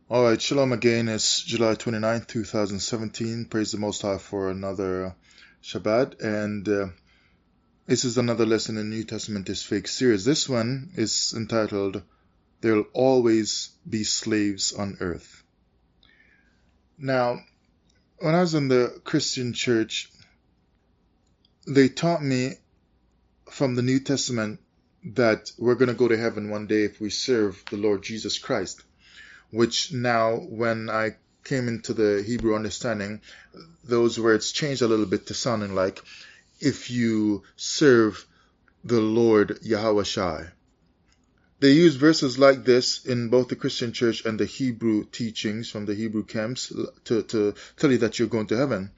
Alright, shalom again. It's July 29th, 2017. Praise the Most High for another Shabbat. And this is another lesson in New Testament is Fake series. This one is entitled, There Will Always Be Slaves on Earth. Now, when I was in the Christian church, they taught me from the New Testament that we're going to go to heaven one day if we serve the Lord Jesus Christ. Which now, when I came into the Hebrew understanding, those words changed a little bit to sounding like, if you serve the Lord Yahweh. They use verses like this in both the Christian church and the Hebrew teachings from the Hebrew camps to tell you that you're going to heaven.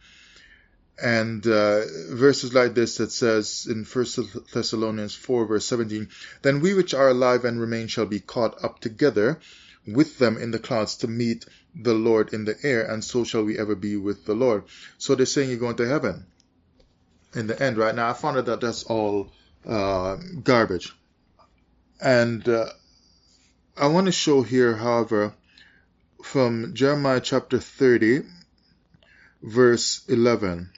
And verses like this that says in 1 Thessalonians 4 verse 17, Then we which are alive and remain shall be caught up together with them in the clouds to meet the Lord in the air, and so shall we ever be with the Lord. So they're saying you're going to heaven in the end. Right now I found out that that's all garbage. And I want to show here, however, from Jeremiah chapter 30 verse 11,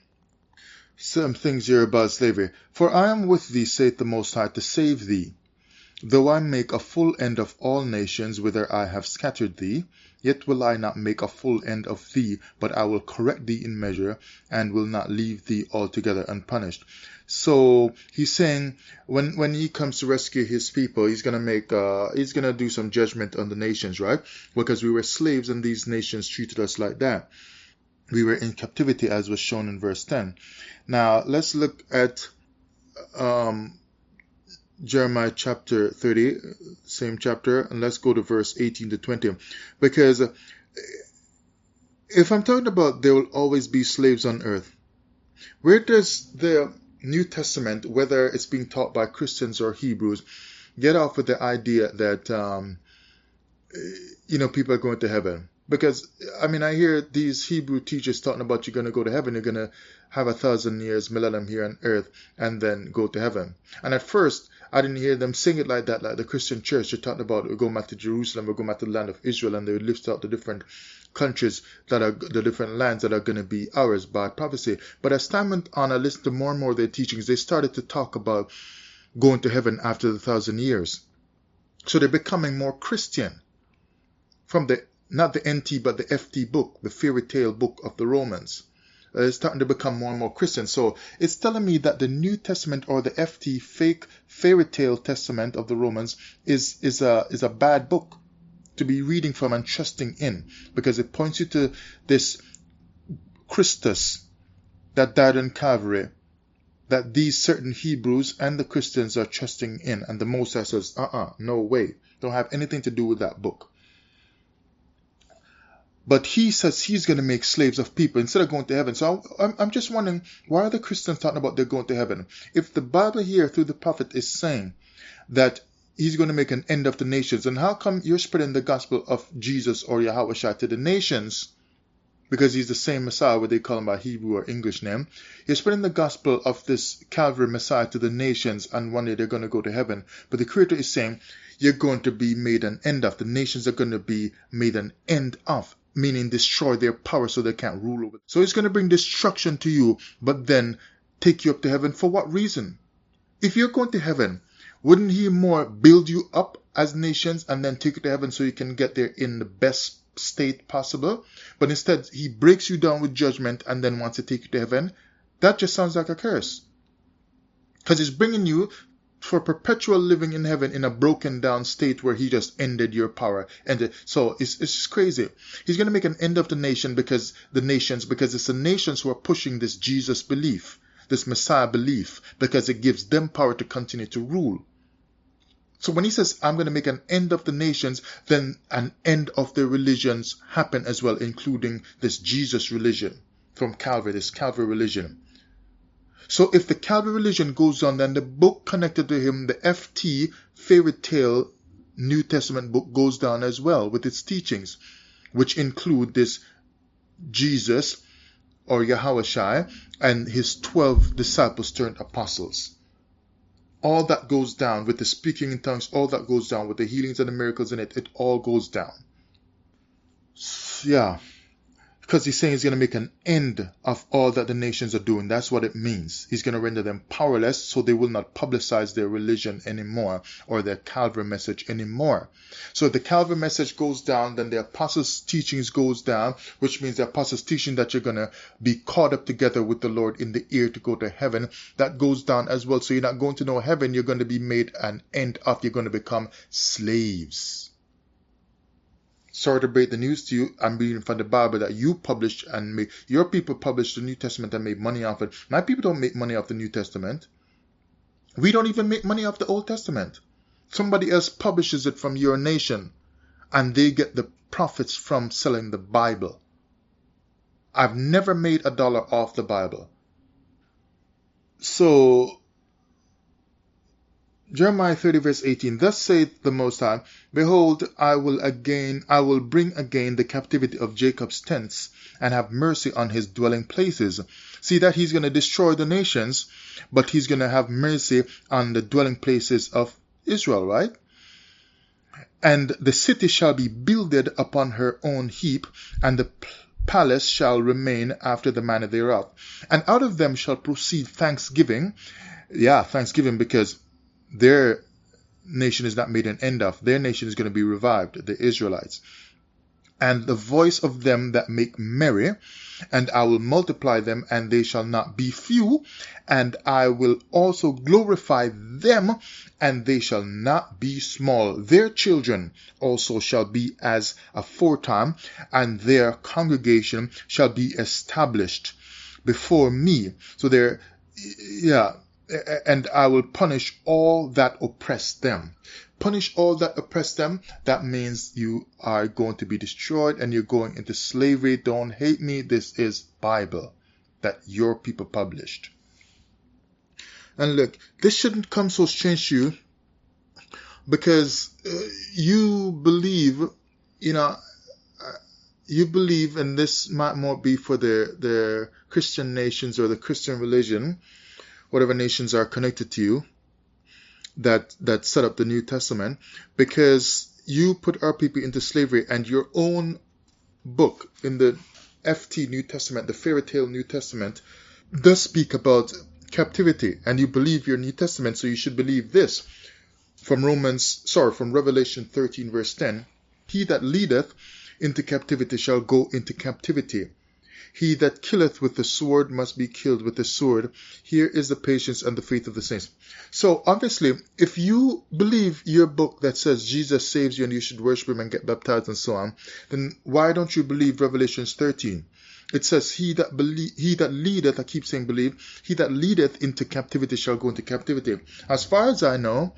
some things here about slavery. For I am with thee, saith the Most High, to save thee. Though I make a full end of all nations whither I have scattered thee, yet will I not make a full end of thee, but I will correct thee in measure, and will not leave thee altogether unpunished. So he's saying when he comes to rescue his people, he's gonna do some judgment on the nations, right? Because we were slaves and these nations treated us like that. We were in captivity, as was shown in verse 10. Now let's look at Jeremiah chapter 30, same chapter, and let's go to verse 18 to 20. Because if I'm talking about there will always be slaves on earth, where does the New Testament, whether it's being taught by Christians or Hebrews, get off with the idea that people are going to heaven? Because I hear these Hebrew teachers talking about you're going to go to heaven, you're going to have 1,000 years millennium here on earth, and then go to heaven. And at first I didn't hear them sing it like that, like the Christian church. They're talking about we're going back to Jerusalem, we're going back to the land of Israel, and they would list out the different countries that are the different lands that are going to be ours by prophecy. But as time went on, I listened to more and more of their teachings. They started to talk about going to heaven after the 1,000 years. So they're becoming more Christian from not the NT but the FT book, the fairy tale book of the Romans. It's starting to become more and more Christian. So it's telling me that the New Testament, or the FT fake fairy tale testament of the Romans, is a bad book to be reading from and trusting in, because it points you to this Christus that died on Calvary, that these certain Hebrews and the Christians are trusting in. And the Most High says, no way. Don't have anything to do with that book. But he says he's going to make slaves of people instead of going to heaven. So I'm just wondering, why are the Christians talking about they're going to heaven? If the Bible here through the prophet is saying that he's going to make an end of the nations, and how come you're spreading the gospel of Jesus or Yahweh to the nations? Because he's the same Messiah, whether they call him by Hebrew or English name. You're spreading the gospel of this Calvary Messiah to the nations, and one day they're going to go to heaven. But the Creator is saying you're going to be made an end of. The nations are going to be made an end of, meaning destroy their power so they can't rule over. So he's going to bring destruction to you, but then take you up to heaven. For what reason? If you're going to heaven, wouldn't he more build you up as nations and then take you to heaven so you can get there in the best state possible? But instead he breaks you down with judgment and then wants to take you to heaven. That just sounds like a curse, because he's bringing you for perpetual living in heaven in a broken down state where he just ended your power. So it's just crazy. He's going to make an end of the nation because it's the nations who are pushing this Jesus belief, this Messiah belief, because it gives them power to continue to rule. So when he says, I'm going to make an end of the nations, then an end of the religions happen as well, including this Jesus religion from Calvary, this Calvary religion. So if the Calvary religion goes on, then the book connected to him, the FT fairy tale New Testament book, goes down as well with its teachings, which include this Jesus or Yahweh and his 12 disciples turned apostles. All that goes down with the speaking in tongues, all that goes down with the healings and the miracles in it, it all goes down. Yeah, because he's saying he's going to make an end of all that the nations are doing. That's what it means. He's going to render them powerless, so they will not publicize their religion anymore or their Calvary message anymore. So if the Calvary message goes down, then the apostles' teachings goes down, which means the apostles' teaching that you're going to be caught up together with the Lord in the air to go to heaven, that goes down as well. So you're not going to know heaven. You're going to be made an end of. You're going to become slaves. Sorry to break the news to you. I'm reading from the Bible that you published and made. Your people published the New Testament and made money off it. My people don't make money off the New Testament. We don't even make money off the Old Testament. Somebody else publishes it from your nation, and they get the profits from selling the Bible. I've never made $1 off the Bible. So, Jeremiah 30 verse 18, thus saith the Most High, behold, I will bring again the captivity of Jacob's tents, and have mercy on his dwelling places. See that he's going to destroy the nations, but he's going to have mercy on the dwelling places of Israel, right? And the city shall be builded upon her own heap, and the palace shall remain after the manner thereof. And out of them shall proceed thanksgiving. Yeah, thanksgiving, because their nation is not made an end of. Their nation is going to be revived, the Israelites. And the voice of them that make merry, and I will multiply them, and they shall not be few, and I will also glorify them, and they shall not be small. Their children also shall be as aforetime, and their congregation shall be established before me. So they're, yeah, and I will punish all that oppress them. Punish all that oppress them. That means you are going to be destroyed and you're going into slavery. Don't hate me. This is Bible that your people published. And look, this shouldn't come so strange to you, because you believe, you believe, and this might more be for the Christian nations or the Christian religion, whatever nations are connected to you that set up the New Testament, because you put our people into slavery, and your own book in the FT New Testament, the fairy tale New Testament, does speak about captivity, and you believe your New Testament, so you should believe this from Revelation 13 verse 10. He that leadeth into captivity shall go into captivity. He that killeth with the sword must be killed with the sword. Here is the patience and the faith of the saints. So obviously, if you believe your book that says Jesus saves you and you should worship him and get baptized and so on, then why don't you believe Revelation 13? It says, he that leadeth, I keep saying believe, he that leadeth into captivity shall go into captivity. As far as I know,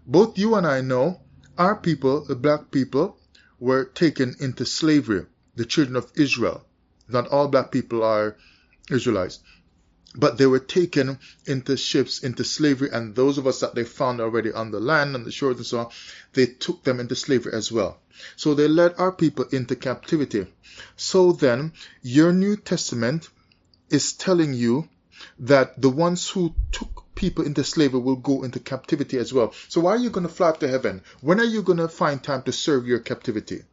both you and I know, our people, the black people, were taken into slavery, the children of Israel. Not all black people are Israelites, but they were taken into ships, into slavery, and those of us that they found already on the land, on the shores and so on, they took them into slavery as well. So they led our people into captivity. So then, your New Testament is telling you that the ones who took people into slavery will go into captivity as well. So why are you going to fly up to heaven? When are you going to find time to serve your captivity?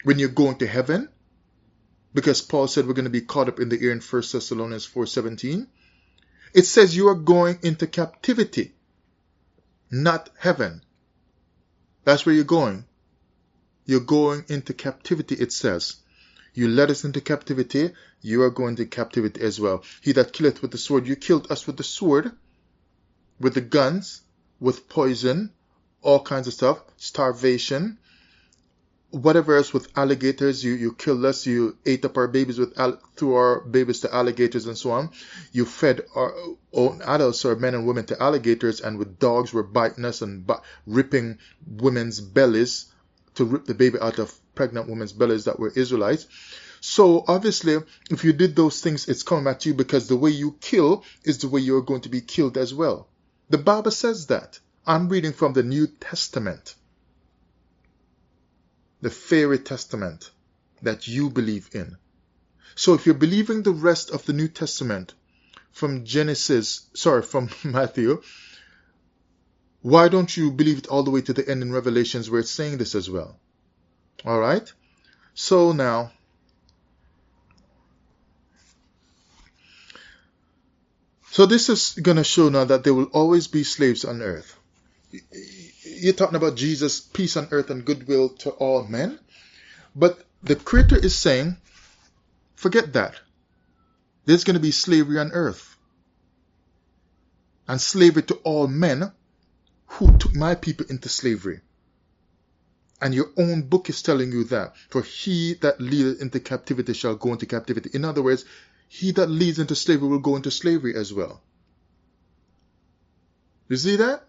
When you're going to heaven? Because Paul said we're going to be caught up in the air in 1 Thessalonians 4:17. It says you are going into captivity, not heaven. That's where you're going. You're going into captivity, it says. You led us into captivity, you are going to captivity as well. He that killeth with the sword, you killed us with the sword, with the guns, with poison, all kinds of stuff, starvation, whatever else, with alligators, you killed us, you ate up our babies, threw our babies to alligators and so on. You fed our own adults, or men and women, to alligators, and with dogs were biting us and ripping women's bellies to rip the baby out of pregnant women's bellies that were Israelites. So obviously, if you did those things, it's coming at you, because the way you kill is the way you're going to be killed as well. The Bible says that. I'm reading from the New Testament. The fairy testament that you believe in. So if you're believing the rest of the New Testament from Matthew, why don't you believe it all the way to the end in Revelations, where it's saying this as well? All right? So now, so this is going to show now that there will always be slaves on earth. You're talking about Jesus, peace on earth and goodwill to all men. But the Creator is saying, forget that. There's going to be slavery on earth. And slavery to all men who took my people into slavery. And your own book is telling you that. For he that leadeth into captivity shall go into captivity. In other words, he that leads into slavery will go into slavery as well. You see that?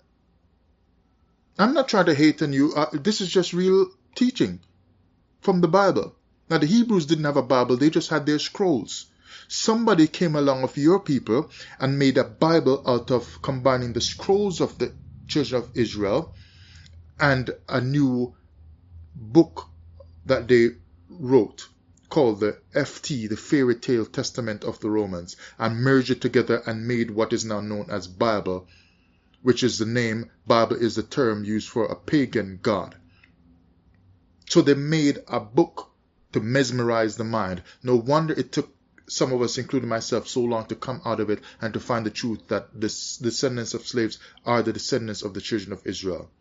I'm not trying to hate on you. This is just real teaching from the Bible. Now, the Hebrews didn't have a Bible. They just had their scrolls. Somebody came along of your people and made a Bible out of combining the scrolls of the children of Israel and a new book that they wrote called the FT, the Fairy Tale Testament of the Romans, and merged it together and made what is now known as Bible, which is the name. Bible is the term used for a pagan god. So they made a book to mesmerize the mind. No wonder it took some of us, including myself, so long to come out of it and to find the truth that the descendants of slaves are the descendants of the children of Israel.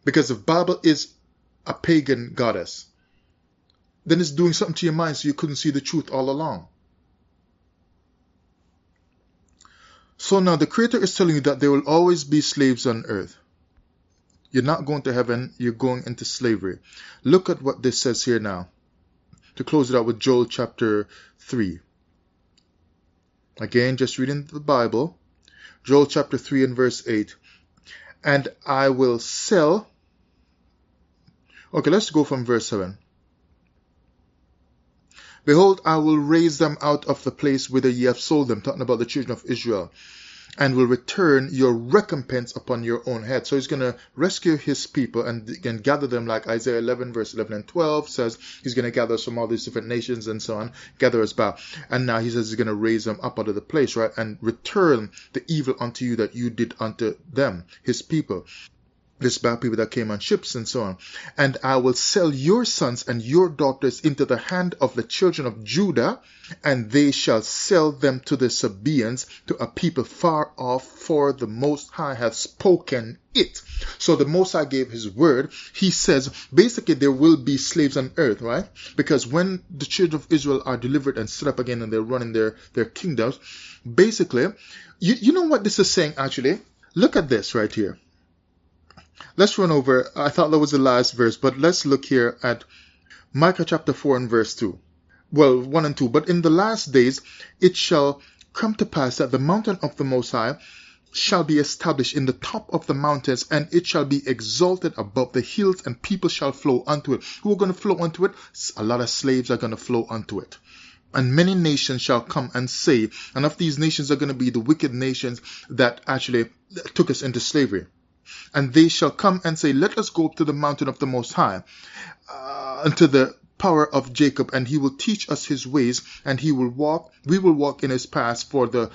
Because if Bible is a pagan goddess, then it's doing something to your mind so you couldn't see the truth all along. So now the Creator is telling you that there will always be slaves on earth. You're not going to heaven, you're going into slavery. Look at what this says here now. To close it out with Joel chapter 3. Again, just reading the Bible. Joel chapter 3 and verse 8. And I will sell. Okay, let's go from verse 7. Behold, I will raise them out of the place whither ye have sold them, talking about the children of Israel, and will return your recompense upon your own head. So he's going to rescue his people and gather them, like Isaiah 11 verse 11 and 12 says. He's going to gather us from all these different nations and so on, gather us back. And now he says he's going to raise them up out of the place, right, and return the evil unto you that you did unto them, his people. This bad people that came on ships and so on. And I will sell your sons and your daughters into the hand of the children of Judah, and they shall sell them to the Sabaeans, to a people far off, for the Most High hath spoken it. So the Most High gave his word. He says basically there will be slaves on earth, right? Because when the children of Israel are delivered and set up again and they're running their kingdoms, basically, you know what this is saying actually? Look at this right here. Let's run over, I thought that was the last verse, but let's look here at Micah chapter 4 and verse 2. Well, 1 and 2. But in the last days it shall come to pass that the mountain of the Most High shall be established in the top of the mountains, and it shall be exalted above the hills, and people shall flow unto it. Who are going to flow unto it? A lot of slaves are going to flow unto it. And many nations shall come and say, and of these nations are going to be the wicked nations that actually took us into slavery. And they shall come and say, let us go up to the mountain of the Most High, unto the power of Jacob, and he will teach us his ways, and we will walk in his paths, for the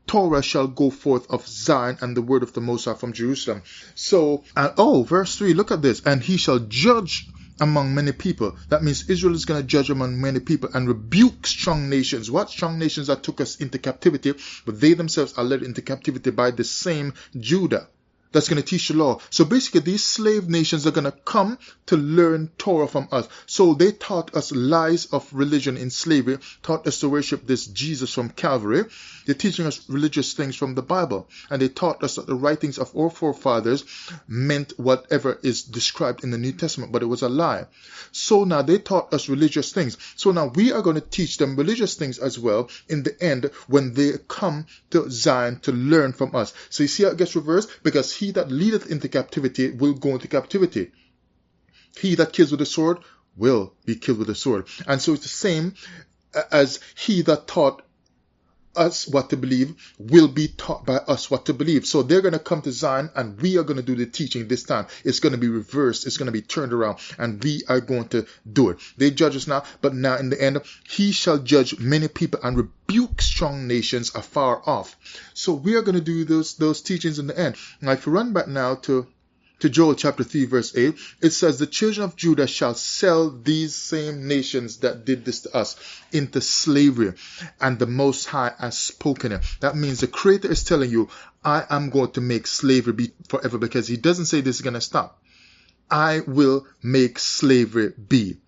Torah shall go forth of Zion, and the word of the Most High from Jerusalem. So, verse 3, look at this. And he shall judge among many people. That means Israel is going to judge among many people and rebuke strong nations. What? Strong nations that took us into captivity, but they themselves are led into captivity by the same Judah that's going to teach the law. So basically these slave nations are going to come to learn Torah from us. So they taught us lies of religion in slavery, taught us to worship this Jesus from Calvary. They're teaching us religious things from the Bible. And they taught us that the writings of our forefathers meant whatever is described in the New Testament, but it was a lie. So now they taught us religious things. So now we are going to teach them religious things as well in the end when they come to Zion to learn from us. So you see how it gets reversed? Because he that leadeth into captivity will go into captivity. He that kills with the sword will be killed with the sword. And so it's the same as he that taught us what to believe will be taught by us what to believe. So they're going to come to Zion and we are going to do the teaching this time. It's going to be reversed. It's going to be turned around and we are going to do it. They judge us now, but now in the end, he shall judge many people and rebuke strong nations afar off. So we are going to do those teachings in the end. Now, if you run back now to to Joel chapter 3 verse 8, it says, the children of Judah shall sell these same nations that did this to us into slavery, and the Most High has spoken it. That means the Creator is telling you, I am going to make slavery be forever, because he doesn't say this is going to stop. I will make slavery be.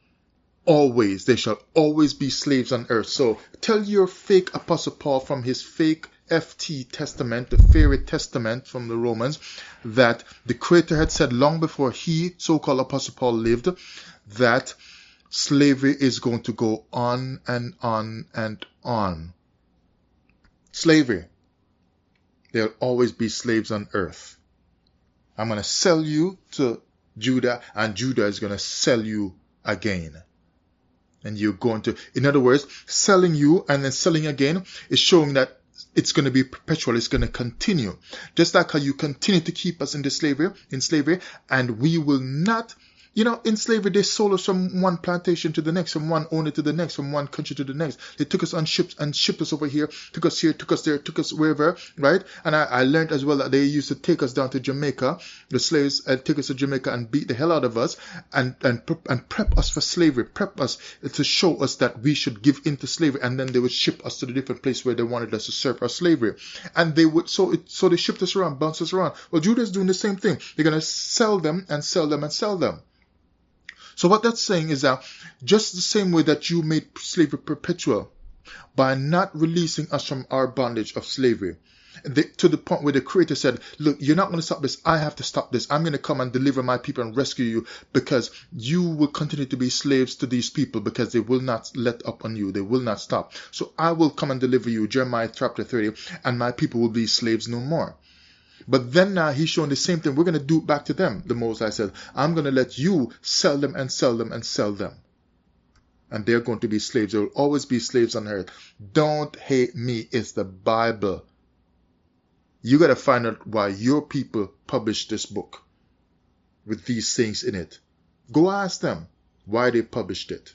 Always. There shall always be slaves on earth. So tell your fake Apostle Paul from his fake FT Testament, the fairy testament from the Romans, that the Creator had said long before he, so-called Apostle Paul, lived, that slavery is going to go on and on and on. Slavery. There'll always be slaves on earth. I'm going to sell you to Judah, and Judah is going to sell you again. And you're going to, in other words, selling you and then selling again is showing that it's going to be perpetual. It's going to continue. Just like how you continue to keep us in slavery, and we will not. In slavery, they sold us from one plantation to the next, from one owner to the next, from one country to the next. They took us on ships and shipped us over here, took us there, took us wherever, right? And I learned as well that they used to take us down to Jamaica, the slaves, take us to Jamaica and beat the hell out of us and prep us for slavery, prep us to show us that we should give into slavery, and then they would ship us to the different place where they wanted us to serve our slavery. And they would, so they shipped us around, bounced us around. Well, Judah is doing the same thing. They're going to sell them and sell them and sell them. So what that's saying is that just the same way that you made slavery perpetual by not releasing us from our bondage of slavery, to the point where the Creator said, look, you're not going to stop this. I have to stop this. I'm going to come and deliver my people and rescue you, because you will continue to be slaves to these people, because they will not let up on you. They will not stop. So I will come and deliver you, Jeremiah chapter 30, and my people will be slaves no more. But then now he's showing the same thing. We're going to do it back to them. The Most High said, I'm going to let you sell them and sell them and sell them. And they're going to be slaves. There will always be slaves on earth. Don't hate me. It's the Bible. You got to find out why your people published this book with these things in it. Go ask them why they published it.